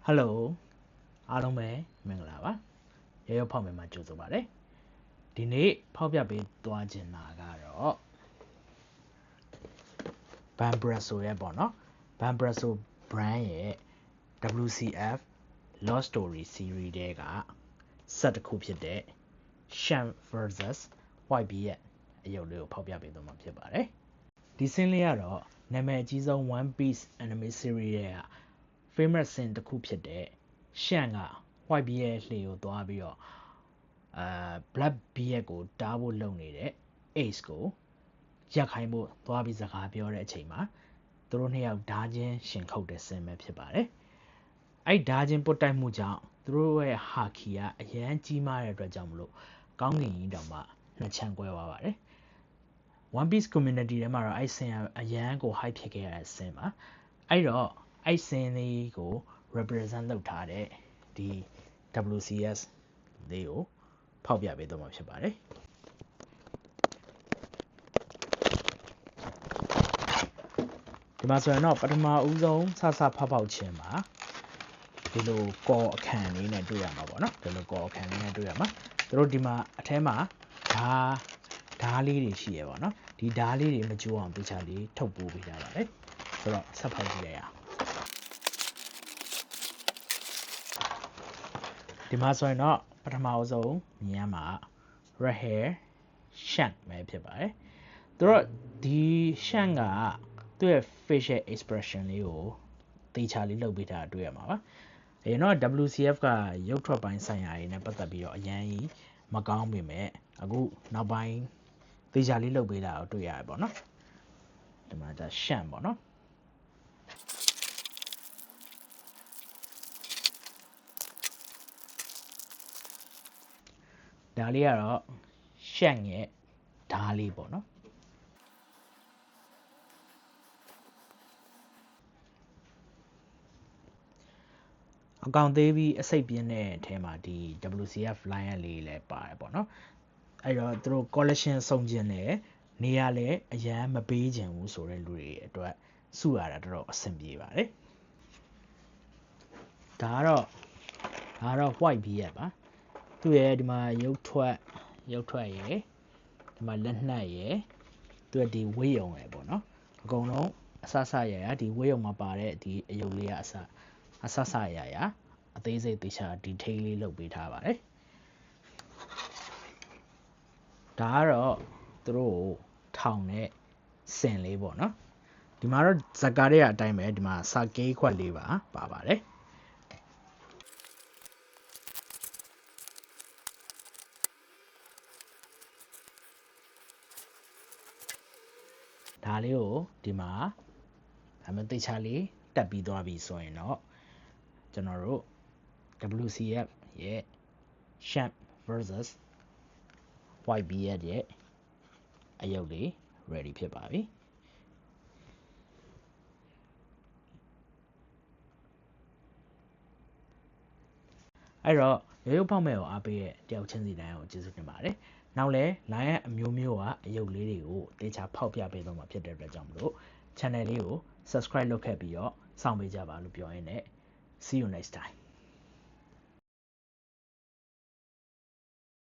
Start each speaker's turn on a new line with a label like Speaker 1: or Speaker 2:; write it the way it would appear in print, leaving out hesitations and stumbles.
Speaker 1: Hello အားလုံးပဲမင်္ဂလာပါရေရုပ်ဖောက်မယ်မှာကြိုဆိုပါတယ်ဒီနေ့ဖောက်ပြပေးသွားခြင်းတာကတော့ Bambrasso ရဲ့ပေါ့နော် Bambrasso brand ရဲ့ WCF Love Story series တဲကဆက်တစ်ခုဖြစ်တဲ့ Sham vs White Bee ရဲ့အရုပ်လေးကိုဖောက်ပြပေးသွားမှာဖြစ်ပါတယ်ဒီဆင်းလေးကတော့နာမည်အကြီးဆုံး One Piece anime series ရဲ့ famous scene တစ်ခုဖြစ်တဲ့ Shanks က White Bee ရဲ့လှေကိုသွားပြီးတော့Black Bee ကိုတားဖို့လုပ်နေတဲ့ Ace ကိုရက်ခိုင်းဖို့သွားပြီးစကားပြောတဲ့အချိန်မှာသူတို့နှစ်ယောက်ဓာချင်းရှင်ခုတ်တဲ့ဆင်းပဲဖြစ်ပါတယ်အဲ့ဓာချင်းပုတ်တိုက်မှုကြောင့်သူတို့ရဲ့ဟာခီကအရန်ကြီးမားတဲ့အတွက်ကြောင့်မလို့ကောင်းကင်ကြီးတောင်မှနှစ်ချမ်းကွဲသွားပါတယ် One Piece community ထဲမှာတော့အဲ့ဆင်းအရန်ကို hype ဖြစ်ခဲ့ရတဲ့ဆင်းပါအဲ့တော့အဲ့ဆင်းလေးကို represent လုပ်ထားတဲ့ဒီ WCS လေးကိုဖောက်ပြပေးသွားမှာဖြစ်ပါတယ်ဒီမှာဆိုရင်တော့ပထမဦးဆုံးစဖောက်ခြင်းမှာဒီလိုကော်အခန့်လေးနဲ့တွေ့ရမှာပေါ့နော်ဒီလိုကော်အခန့်လေးနဲ့တွေ့ရမှာသူတို့ဒီမှာအထဲမှာဓားလေးတွေရှိရပါတော့ဒီဓားလေးတွေမကျိုးအောင်ပြချလေးထုတ်ပိုးပေးကြပါတယ်ဆိုတော့ဆက်ဖောက်ကြည့်ရအောင်ဒီမှာဆိုရင်တော့ပထမဦးဆုံးမြင်ရမှာ red hair shank ပဲဖြစ်ပါတယ်သူတို့ဒီ shank ကသူ့ရဲ့ facial expression လေးကိုတေချာလေးလုပ်ပေးထားတာတွေ့ရမှာပါအရင်တော့ WCF ကရုပ်ထွက်ပိုင်းဆိုင်ရာတွေနဲ့ပတ်သက်ပြီးတော့အရင်ကြီးမကောင်းပေမဲ့အခုနောက်ပိုင်းတေချာလေးလုပ်ပေးတာကိုတွေ့ရတယ်ပေါ့နော်ဒီမှာဒါ shank ပေါ့နော်ဒါလေးကတော့ Shank ရဲ့ဓားလေးပေါ့နော်အကောင်သေးပြီးအစိတ်ပြင်းတဲ့အထဲမှာဒီ WCF line လေးလည်းပါတယ်ပေါ့နော်အဲ့တော့သူတို့ collection စုံကျင်တယ်နေရာလည်းအရန်မပေးချင်ဘူးဆိုတဲ့လူတွေအတွက်စုရတာတော်တော်အဆင်ပြေပါတယ်ဒါကတော့ White Bee ရဲ့ပါသူ့ရဲ့ဒီမှာရုပ်ထွက်ရယ်ဒီမှာလက်နှက်ရယ်သူ့ရဲ့ဒီဝေးရုံရယ်ပေါ့နော်အကုန်လုံးအဆရဒီဝေးရုံမှာပါတဲ့ဒီအယုတ်လေးကအဆရအသေးစိတ်သေချာ detail လေးလုပ်ပေးထားပါတယ်ဒါကတော့သူတို့ထောင်တဲ့စင်လေးပေါ့နော်ဒီမှာတော့ဇကာတွေကအတိုင်းပဲဒီမှာစာကေးခွက်လေးပါပါတယ်ဒါလေးကိုဒီမှာအမသိချာလေးတက်ပြီးသွားပြီဆိုရင်တော့ကျွန်တော်တို့ WCF ရဲ့ Shank vs White Bee ရဲ့အယုတ်လေး ready ဖြစ်ပါပြီအဲ့တော့ရုပ်ဖောက်မဲ့ကိုအားပေးတဲ့တယောက်ချင်းစီတိုင်းကိုကျေးဇူးတင်ပါတယ်နောက်လဲ line အမျိုးမျိုးကအယုတ်လေးတွေကိုတေချာဖောက်ပြပေးတော့မှာဖြစ်တဲ့အတွက်ကြောင့်မလို့ channel လေးကို subscribe လုပ်ခဲ့ပြီးတော့စောင့်ပေးကြပါလို့ပြောရင်းနဲ့ see you next time